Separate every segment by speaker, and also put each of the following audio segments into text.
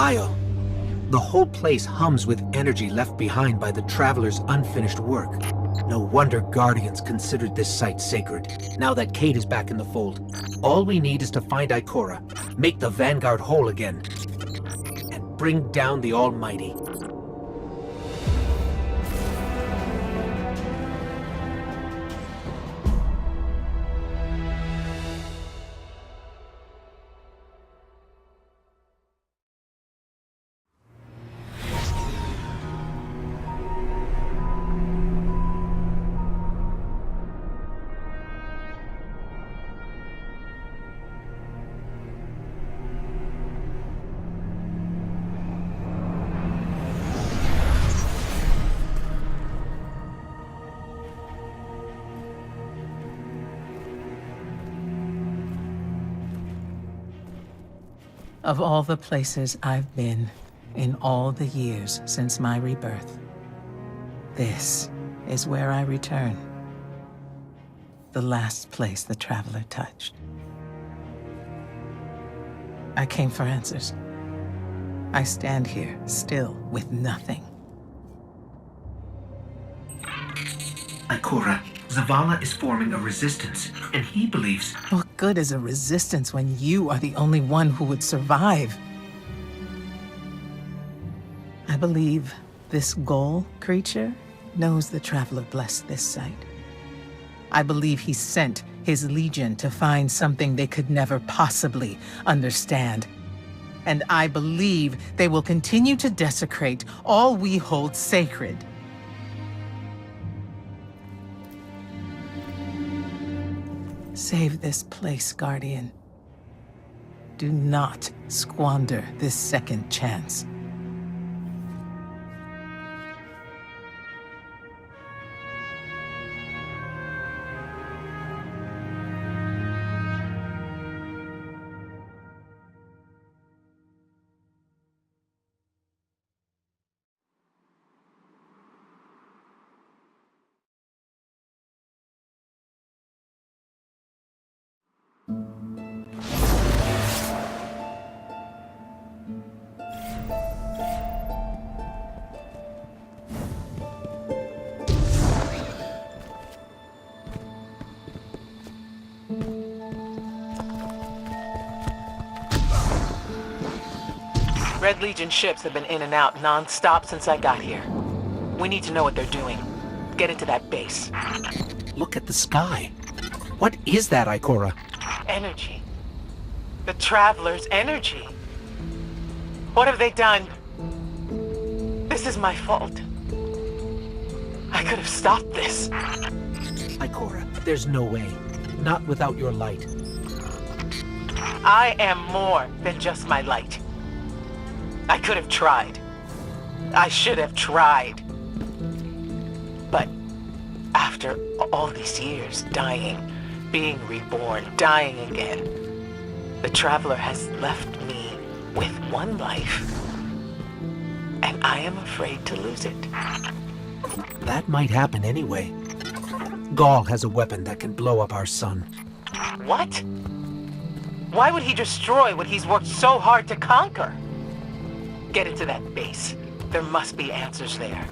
Speaker 1: Io, the whole place hums with energy left behind by the Traveler's unfinished work. No wonder Guardians considered this site sacred, now that Kate is back in the fold. All we need is to find Ikora, make the Vanguard whole again, and bring down the Almighty.
Speaker 2: Of all the places I've been in all the years since my rebirth, this is where I return. The last place the Traveler touched. I came for answers. I stand here, still, with nothing.
Speaker 1: Ikora, Zavala is forming a resistance, and he believes...
Speaker 2: What good is a resistance when you are the only one who would survive? I believe this Ghoul creature knows the Traveler blessed this site. I believe he sent his Legion to find something they could never possibly understand. And I believe they will continue to desecrate all we hold sacred. Save this place, Guardian. Do not squander this second chance. Red Legion ships have been in and out non-stop since I got here. We need to know what they're doing. Get into that base.
Speaker 1: Look at the sky. What is that, Ikora?
Speaker 2: Energy. The Traveler's energy. What have they done? This is my fault. I could have stopped this.
Speaker 1: Ikora, there's no way. Not without your light.
Speaker 2: I am more than just my light. I could have tried. I should have tried. But after all these years, dying, being reborn, dying again, the Traveler has left me with one life. And I am afraid to lose it.
Speaker 1: That might happen anyway. Gaul has a weapon that can blow up our sun.
Speaker 2: What? Why would he destroy what he's worked so hard to conquer? Get into that base. There must be answers there.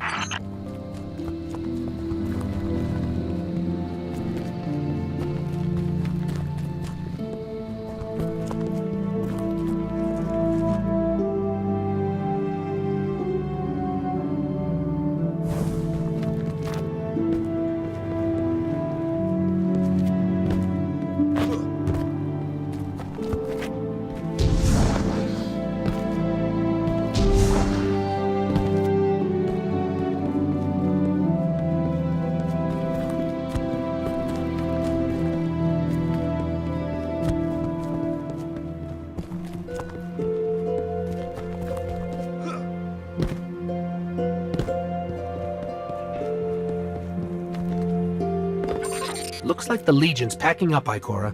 Speaker 1: Looks like the Legion's packing up, Ikora.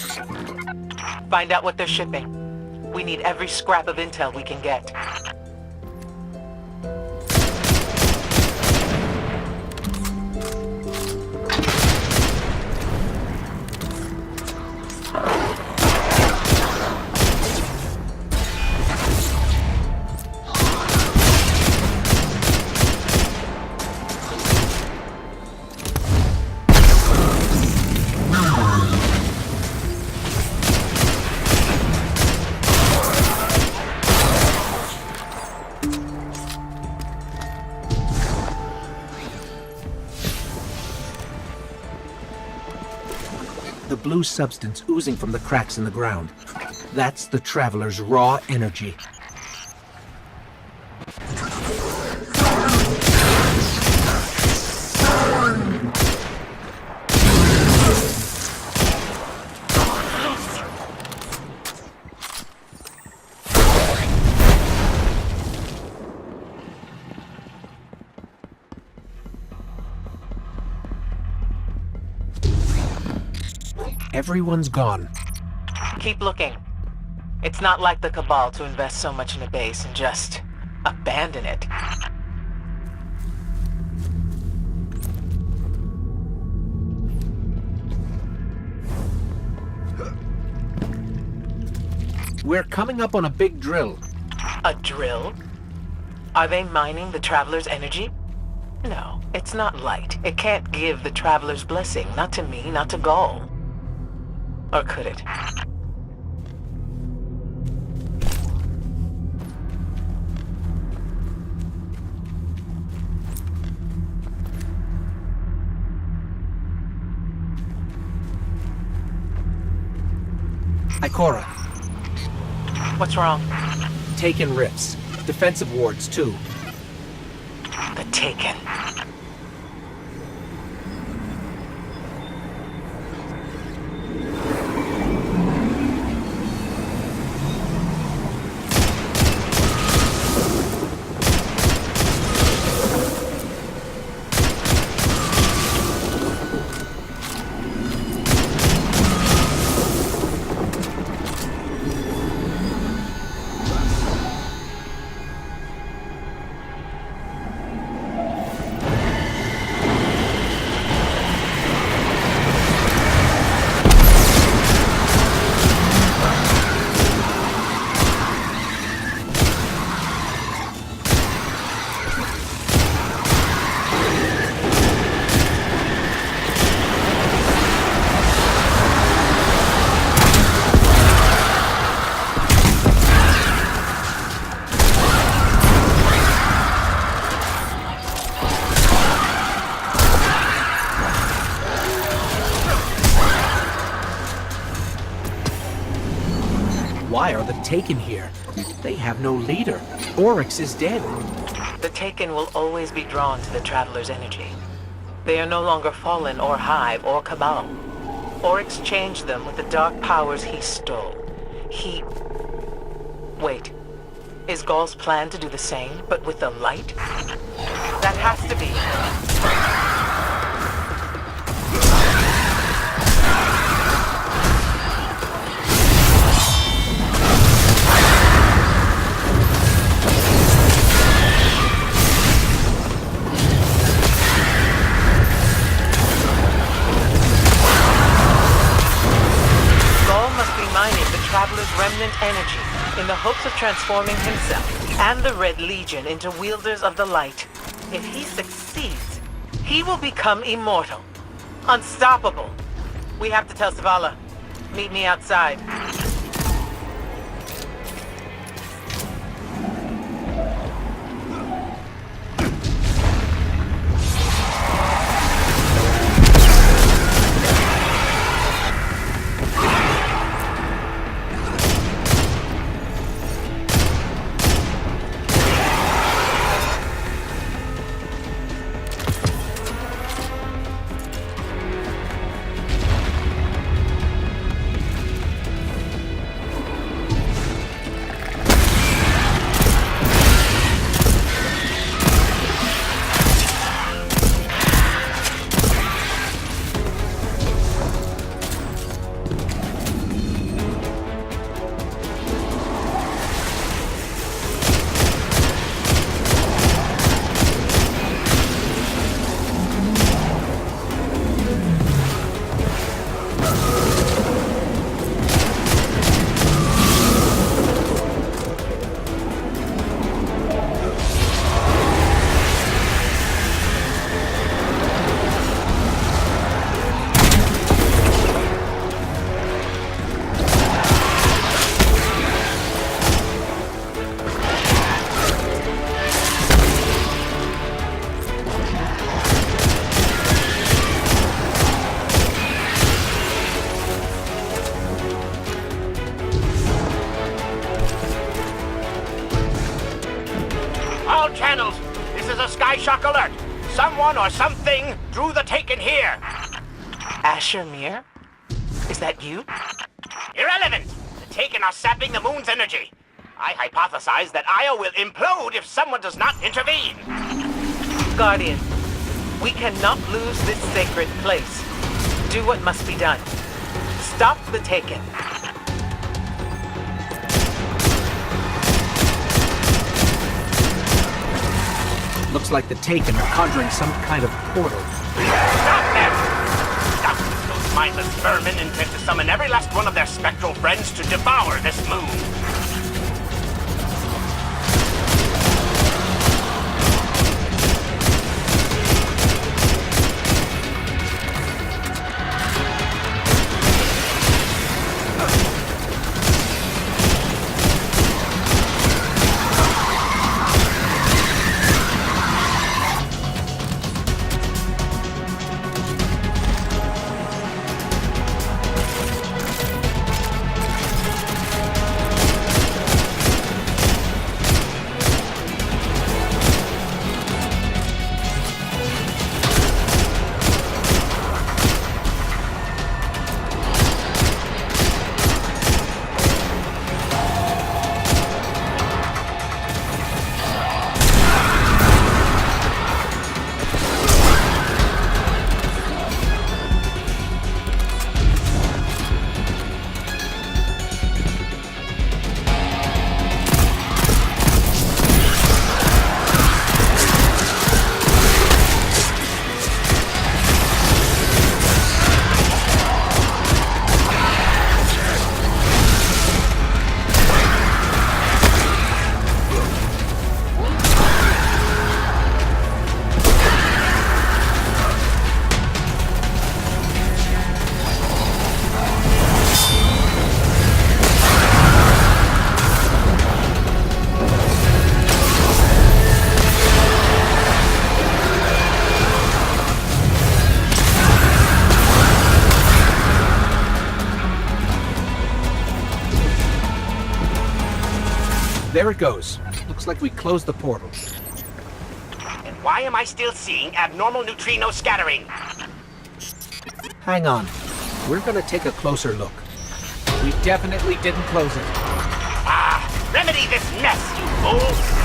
Speaker 2: Find out what they're shipping. We need every scrap of intel we can get.
Speaker 1: the blue substance oozing from the cracks in the ground. That's the Traveler's raw energy. Everyone's gone.
Speaker 2: Keep looking. It's not like the Cabal to invest so much in a base and just abandon it.
Speaker 1: We're coming up on a big drill.
Speaker 2: A drill? Are they mining the Traveler's energy? No, it's not light. It can't give the Traveler's blessing. Not to me, not to Gaul. Or could it?
Speaker 1: Ikora,
Speaker 2: What's wrong?
Speaker 1: Taken rips. Defensive wards, too.
Speaker 2: The Taken.
Speaker 1: Why are the Taken here? They have no leader. Oryx is dead.
Speaker 2: The Taken will always be drawn to the Traveler's energy. They are no longer Fallen or Hive or Cabal. Oryx changed them with the dark powers he stole. Wait. Is Gaul's plan to do the same, but with the light? That has to be... Traveler's remnant energy in the hopes of transforming himself and the Red Legion into wielders of the light. If he succeeds, he will become immortal, unstoppable. We have to tell Zavala. Meet me outside.
Speaker 3: King, drew the taken here.
Speaker 2: Asher Mir? Is that you?
Speaker 3: Irrelevant. The taken are sapping the moon's energy. I hypothesize that Io will implode if someone does not intervene.
Speaker 2: Guardian, we cannot lose this sacred place. Do what must be done. Stop the Taken.
Speaker 1: Looks like the Taken are conjuring some kind of portal.
Speaker 3: Stop them! Doubtless those mindless vermin intend to summon every last one of their spectral friends to devour this moon.
Speaker 1: There it goes. Looks like we closed the portal.
Speaker 3: And why am I still seeing abnormal neutrino scattering?
Speaker 1: Hang on. We're gonna take a closer look. We definitely didn't close it.
Speaker 3: Ah, remedy this mess, you fools!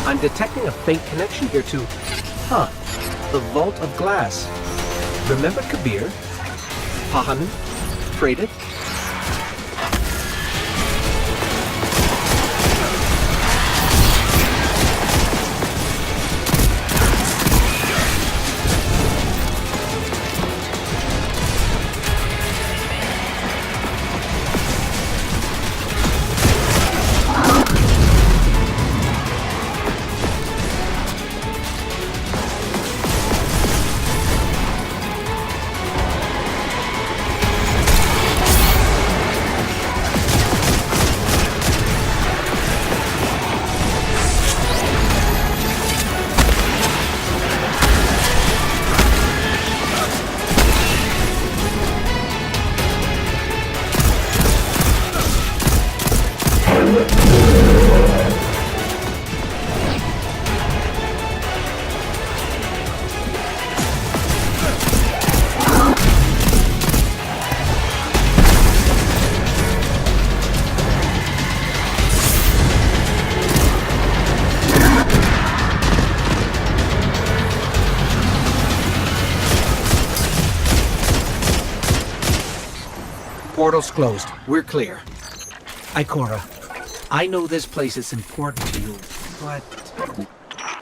Speaker 1: I'm detecting a faint connection here to... the Vault of Glass. Remember Kabir? Pahan? Freighted? Portal's closed. We're clear. Ikora, I know this place is important to you, but...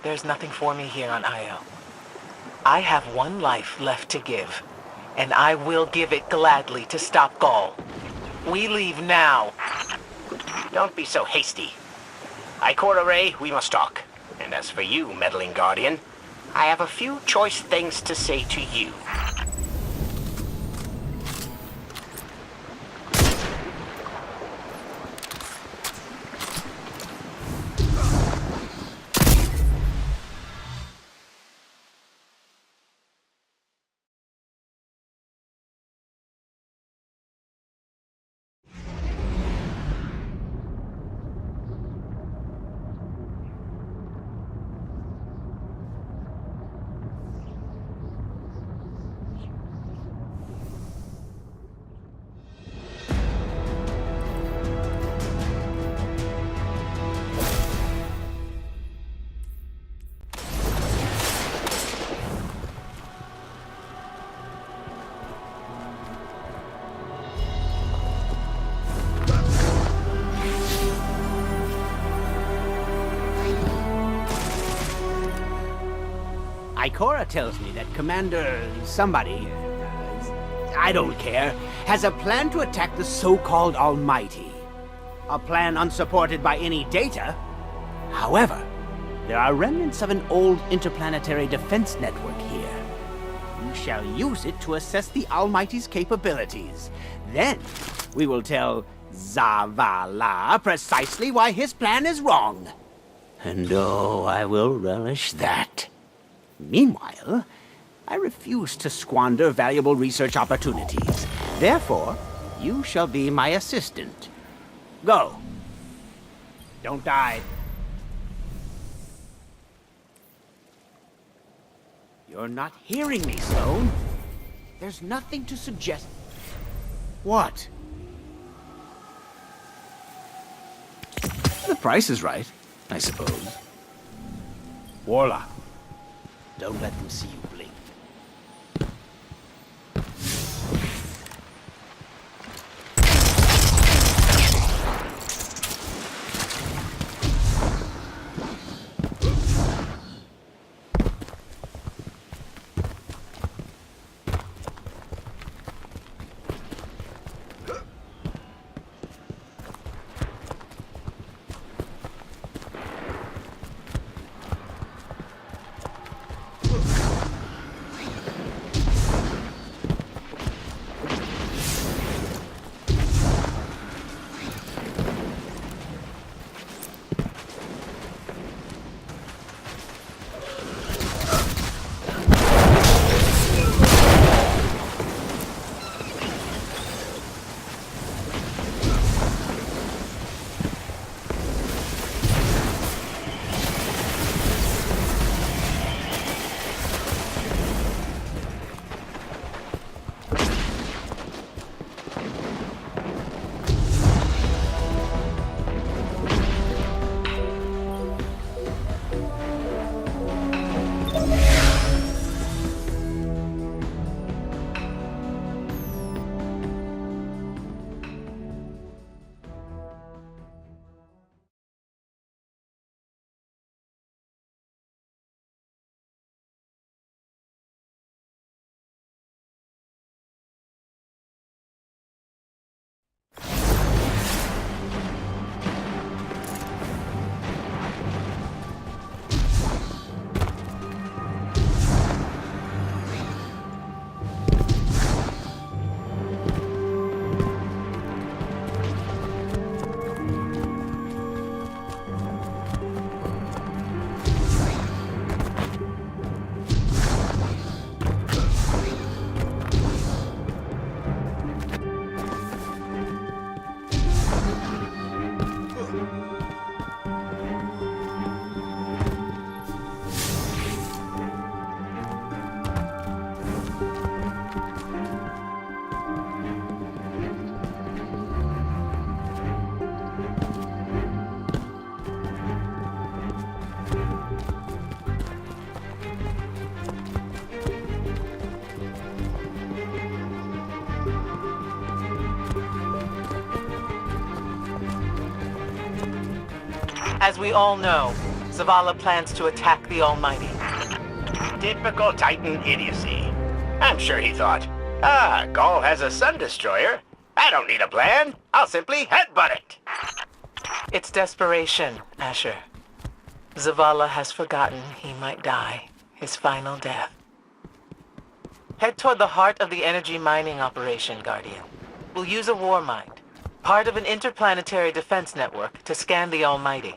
Speaker 2: There's nothing for me here on Io. I have one life left to give, and I will give it gladly to stop Gaul. We leave now.
Speaker 3: Don't be so hasty. Ikora Ray, we must talk. And as for you, meddling Guardian, I have a few choice things to say to you.
Speaker 4: Ikora tells me that Commander somebody, I don't care, has a plan to attack the so-called Almighty. A plan unsupported by any data. However, there are remnants of an old interplanetary defense network here. We shall use it to assess the Almighty's capabilities. Then, we will tell Zavala precisely why his plan is wrong. And oh, I will relish that. Meanwhile, I refuse to squander valuable research opportunities. Therefore, you shall be my assistant. Go. Don't die. You're not hearing me, Sloane. There's nothing to suggest... What? The price is right, I suppose. Warlock. Don't let them see you blink.
Speaker 2: As we all know, Zavala plans to attack the Almighty.
Speaker 3: Typical Titan idiocy. I'm sure he thought, Gaul has a sun destroyer. I don't need a plan. I'll simply headbutt it.
Speaker 2: It's desperation, Asher. Zavala has forgotten he might die, his final death. Head toward the heart of the energy mining operation, Guardian. We'll use a war mind, part of an interplanetary defense network, to scan the Almighty.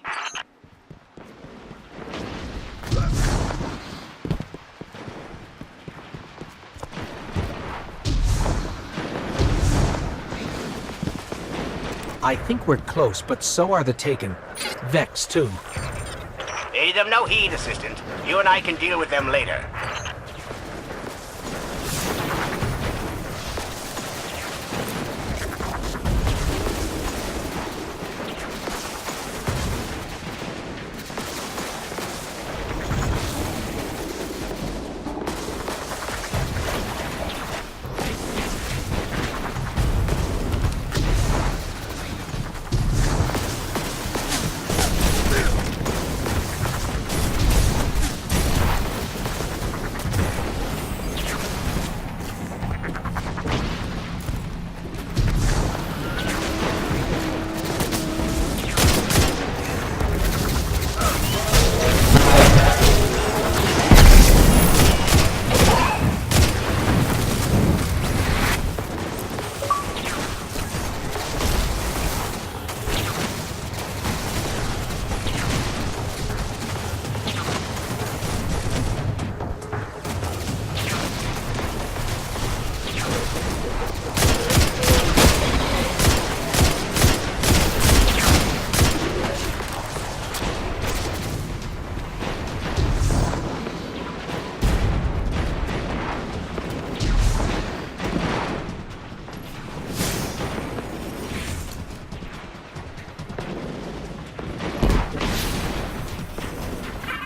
Speaker 1: I think we're close, but so are the Taken. Vex, too.
Speaker 3: Pay them no heed, Assistant. You and I can deal with them later.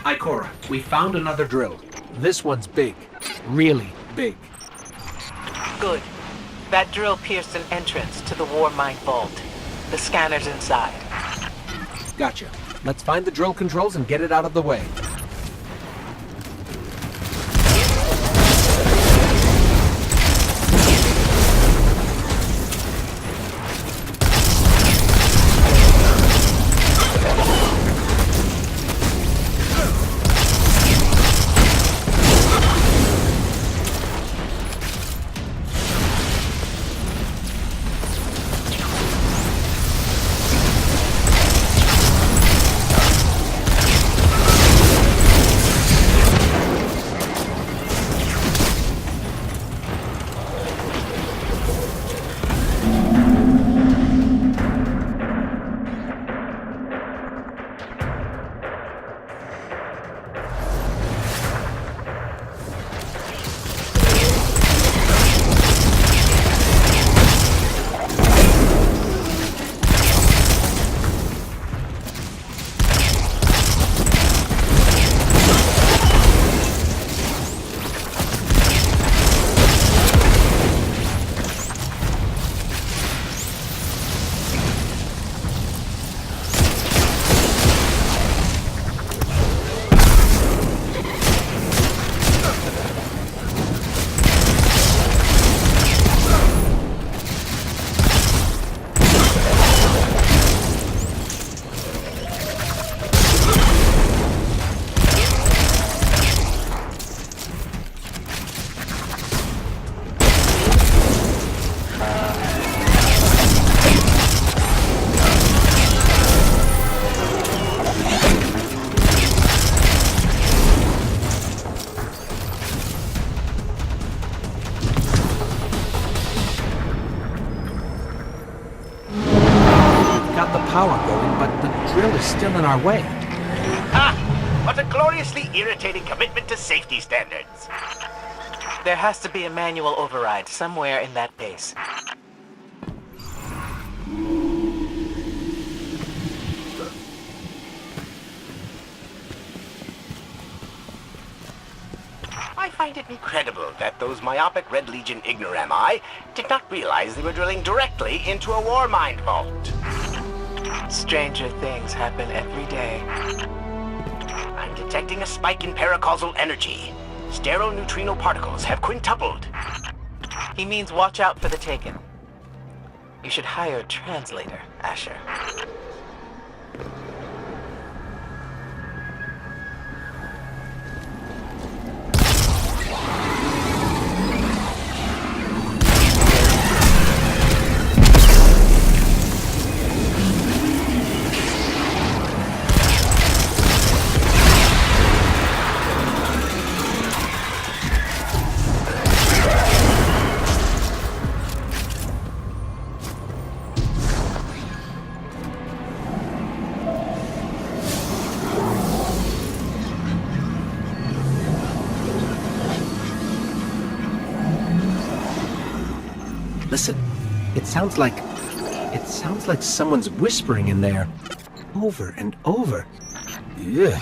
Speaker 1: Ikora, we found another drill. This one's big. Really big.
Speaker 2: Good. That drill pierced an entrance to the war mine vault. The scanner's inside.
Speaker 1: Gotcha. Let's find the drill controls and get it out of the way. Power going, but the drill is still in our way.
Speaker 3: What a gloriously irritating commitment to safety standards.
Speaker 2: There has to be a manual override somewhere in that base.
Speaker 3: I find it incredible that those myopic Red Legion ignorami did not realize they were drilling directly into a war mine vault.
Speaker 2: Stranger things happen every day.
Speaker 3: I'm detecting a spike in paracausal energy. Stereoneutrino particles have quintupled.
Speaker 2: He means watch out for the Taken. You should hire a translator, Asher.
Speaker 1: Listen, it sounds like someone's whispering in there. Over and over. Ugh.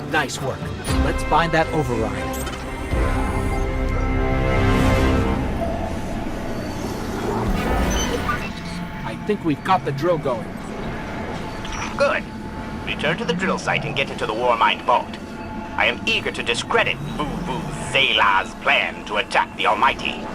Speaker 1: Nice work. Let's find that override. I think we've got the drill going.
Speaker 3: Good. Return to the drill site and get into the Warmind vault. I am eager to discredit Boo-Boo Zayla's plan to attack the Almighty.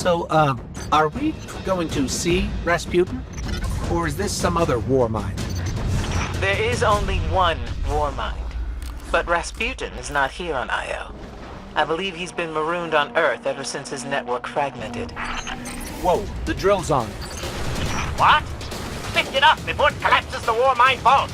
Speaker 1: So, are we going to see Rasputin? Or is this some other war mind?
Speaker 2: There is only one war mind. But Rasputin is not here on Io. I believe he's been marooned on Earth ever since his network fragmented.
Speaker 1: Whoa, the drill's on.
Speaker 3: What? Lift it up before it collapses the war mine vault.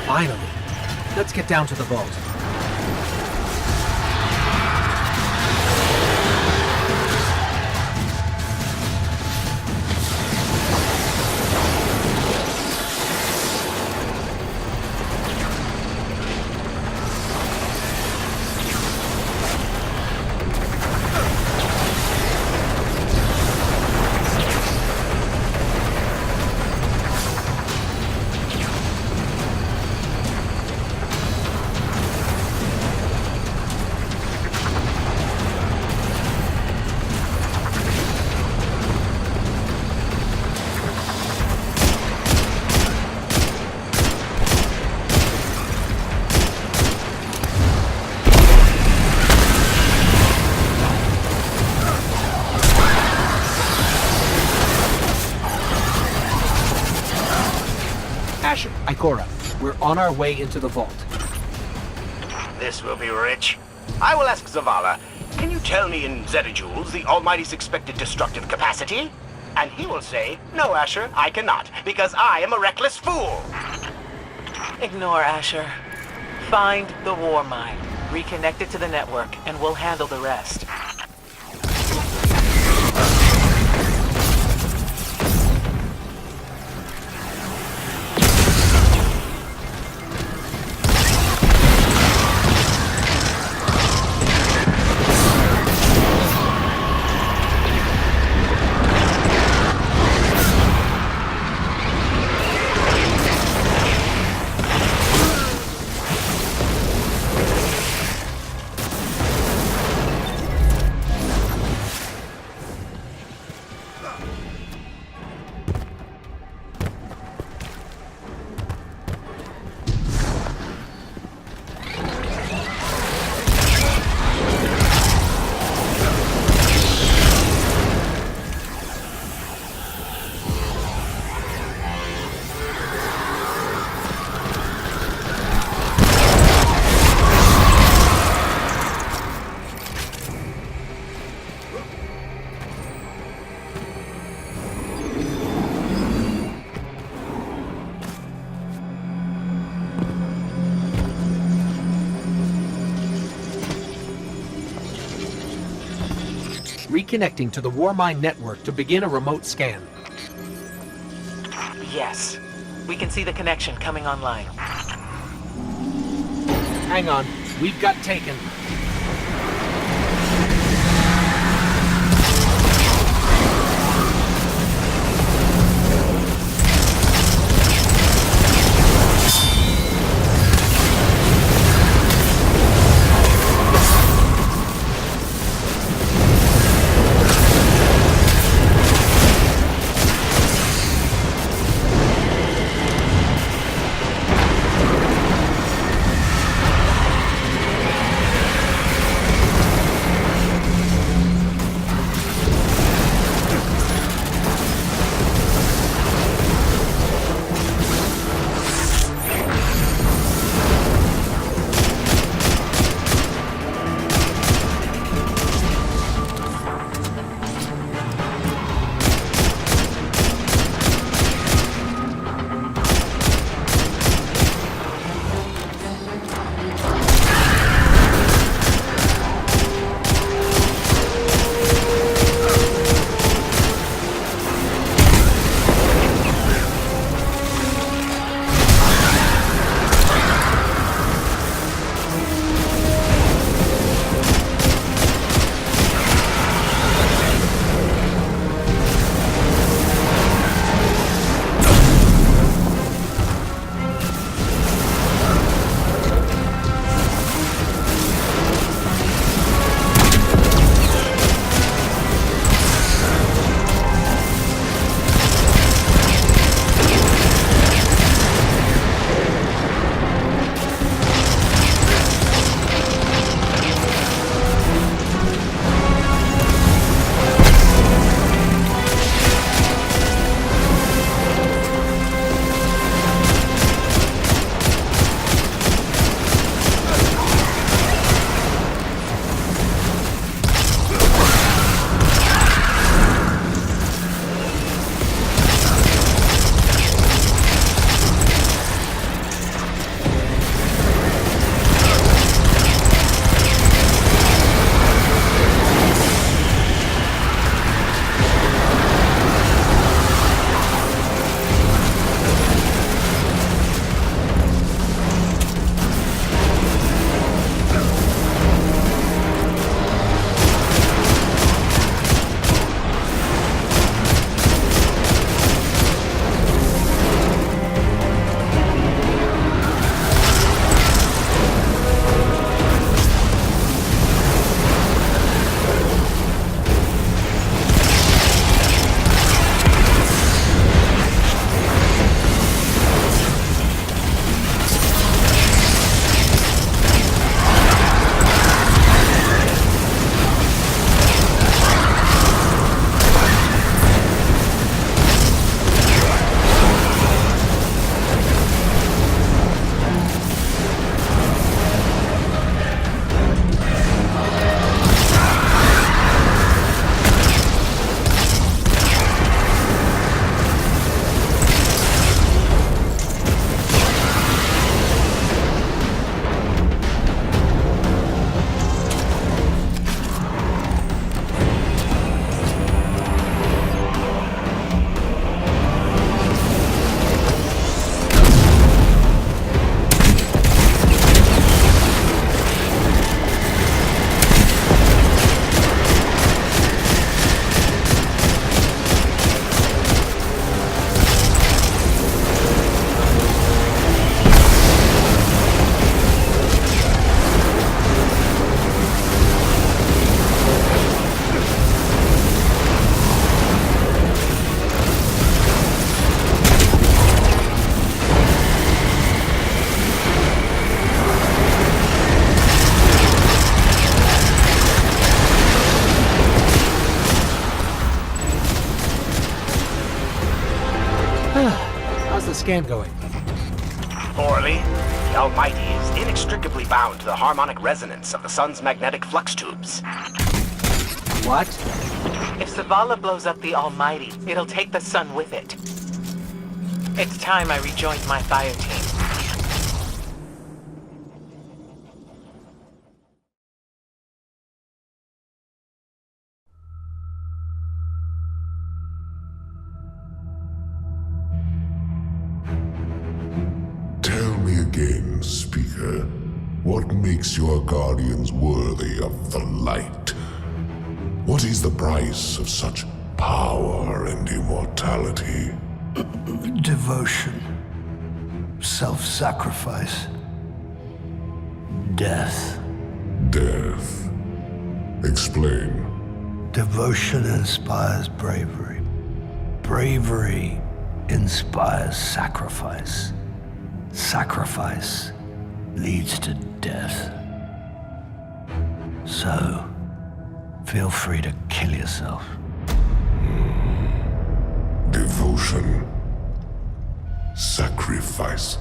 Speaker 1: Finally. Let's get down to the vault. Asher, Ikora, we're on our way into the vault.
Speaker 3: This will be rich. I will ask Zavala, can you tell me in zettajoules the Almighty's expected destructive capacity? And he will say, no, Asher, I cannot, because I am a reckless fool.
Speaker 2: Ignore Asher. Find the war mind, reconnect it to the network, and we'll handle the rest.
Speaker 1: Reconnecting to the Warmind network to begin a remote scan.
Speaker 2: Yes. We can see the connection coming online.
Speaker 1: Hang on, we've got taken. scan going?
Speaker 3: Poorly. The Almighty is inextricably bound to the harmonic resonance of the sun's magnetic flux tubes.
Speaker 1: What?
Speaker 2: If Zavala blows up the Almighty, it'll take the sun with it. It's time I rejoined my fire team.
Speaker 5: Tell me again, Speaker, what makes your guardians worthy of the light? What is the price of such power and immortality?
Speaker 6: Devotion. Self-sacrifice. Death.
Speaker 5: Death. Explain.
Speaker 6: Devotion inspires bravery. Bravery inspires sacrifice. Sacrifice leads to death. So, feel free to kill yourself.
Speaker 5: Devotion. Sacrifice.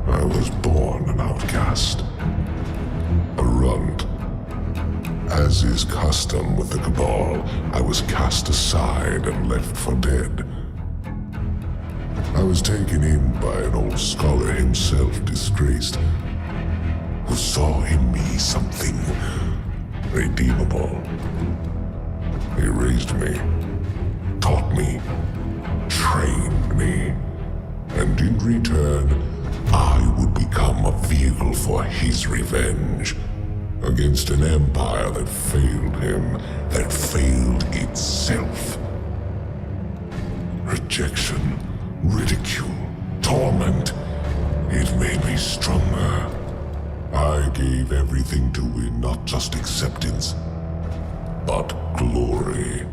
Speaker 5: I was born an outcast. A runt. As is custom with the Cabal, I was cast aside and left for dead. I was taken in by an old scholar himself disgraced, who saw in me something redeemable. He raised me, taught me, trained me, and in return, I would become a vehicle for his revenge against an empire that failed him, that failed itself. Rejection, ridicule, torment. It made me stronger. I gave everything to win not just acceptance, but glory.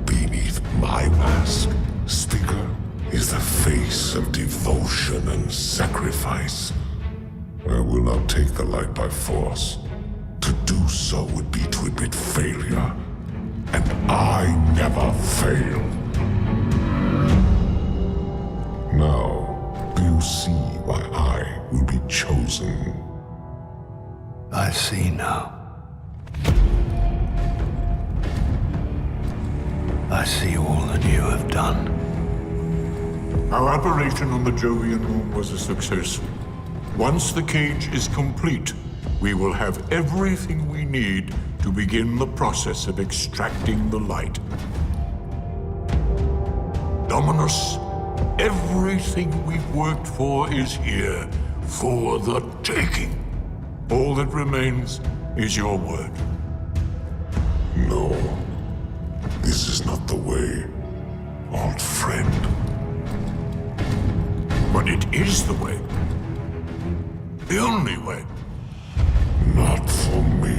Speaker 5: Beneath my mask, Speaker, is the face of devotion and sacrifice. I will not take the light by force. To do so would be to admit failure. And I never fail. Now, do you see why I will be chosen?
Speaker 6: I see now. I see all that you have done.
Speaker 7: Our operation on the Jovian moon was a success. Once the cage is complete, we will have everything we need to begin the process of extracting the light. Dominus, everything we've worked for is here, for the taking. All that remains is your word.
Speaker 5: No, this is not the way, old friend.
Speaker 7: But it is the way. The only way.
Speaker 5: Not for me.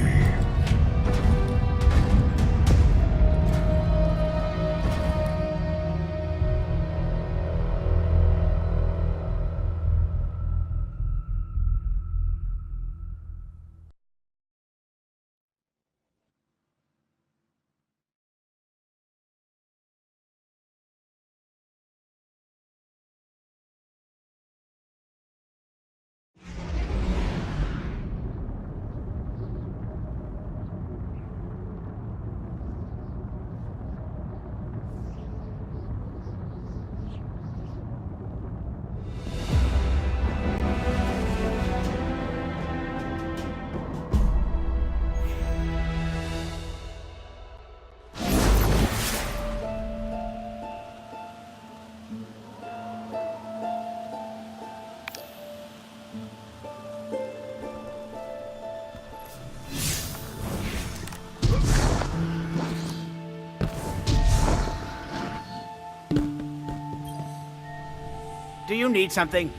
Speaker 4: Do you need something?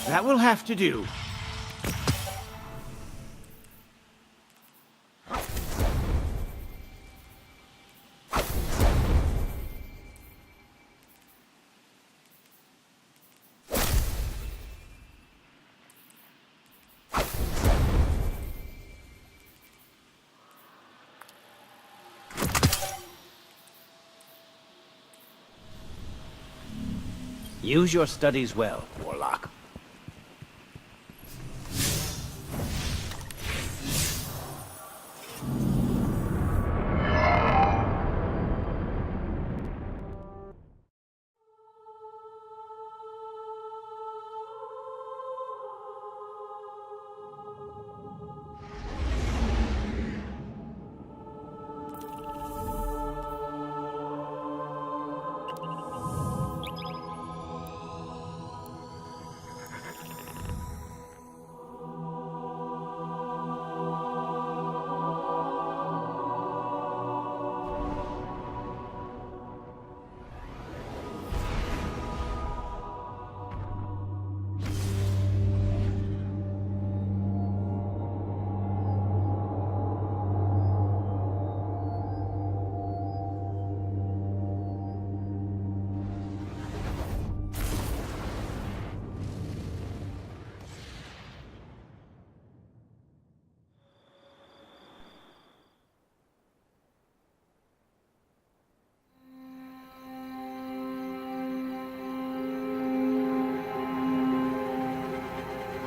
Speaker 4: That will have to do. Use your studies well, Warlock.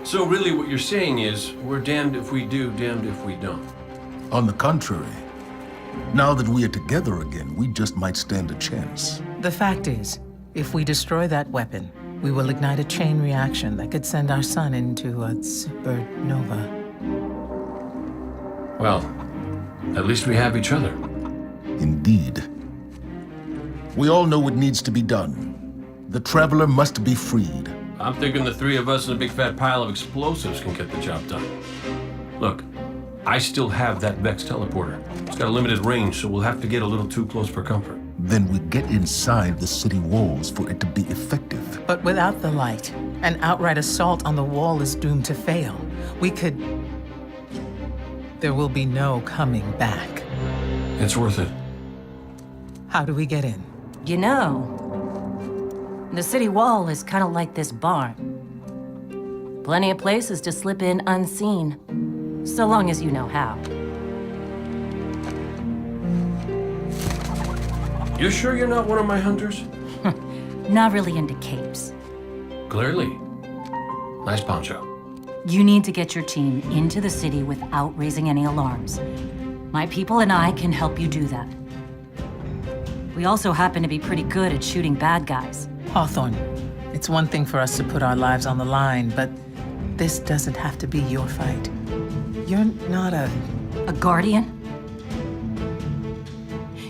Speaker 8: So really what you're saying is, we're damned if we do, damned if we don't.
Speaker 9: On the contrary, now that we are together again, we just might stand a chance.
Speaker 2: The fact is, if we destroy that weapon, we will ignite a chain reaction that could send our sun into a supernova.
Speaker 8: Well, at least we have each other.
Speaker 9: Indeed. We all know what needs to be done. The Traveler must be freed.
Speaker 8: I'm thinking the three of us and a big fat pile of explosives can get the job done. Look, I still have that Vex teleporter. It's got a limited range, so we'll have to get a little too close for comfort.
Speaker 9: Then we get inside the city walls for it to be effective.
Speaker 2: But without the light, an outright assault on the wall is doomed to fail. We could... There will be no coming back.
Speaker 8: It's worth it.
Speaker 2: How do we get in?
Speaker 10: You know, the city wall is kind of like this barn. Plenty of places to slip in unseen, so long as you know how.
Speaker 8: You sure you're not one of my hunters?
Speaker 10: Not really into capes.
Speaker 8: Clearly. Nice poncho.
Speaker 10: You need to get your team into the city without raising any alarms. My people and I can help you do that. We also happen to be pretty good at shooting bad guys.
Speaker 2: Hawthorne, it's one thing for us to put our lives on the line, but this doesn't have to be your fight. You're not a
Speaker 10: guardian?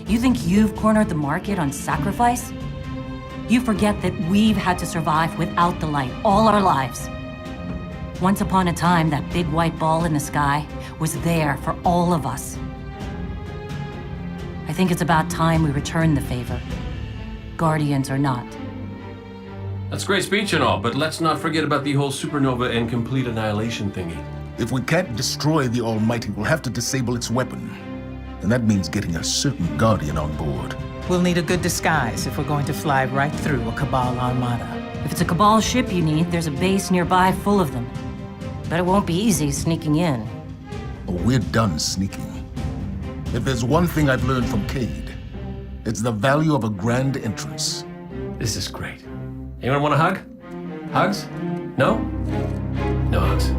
Speaker 10: You think you've cornered the market on sacrifice? You forget that we've had to survive without the light all our lives. Once upon a time, that big white ball in the sky was there for all of us. I think it's about time we return the favor, guardians or not.
Speaker 8: That's great speech and all, but let's not forget about the whole supernova and complete annihilation thingy.
Speaker 9: If we can't destroy the Almighty, we'll have to disable its weapon. And that means getting a certain Guardian on board.
Speaker 2: We'll need a good disguise if we're going to fly right through a Cabal armada.
Speaker 10: If it's a Cabal ship you need, there's a base nearby full of them. But it won't be easy sneaking in.
Speaker 9: Oh, we're done sneaking. If there's one thing I've learned from Cade, it's the value of a grand entrance.
Speaker 8: This is great. Anyone want a hug? Hugs? No? No hugs.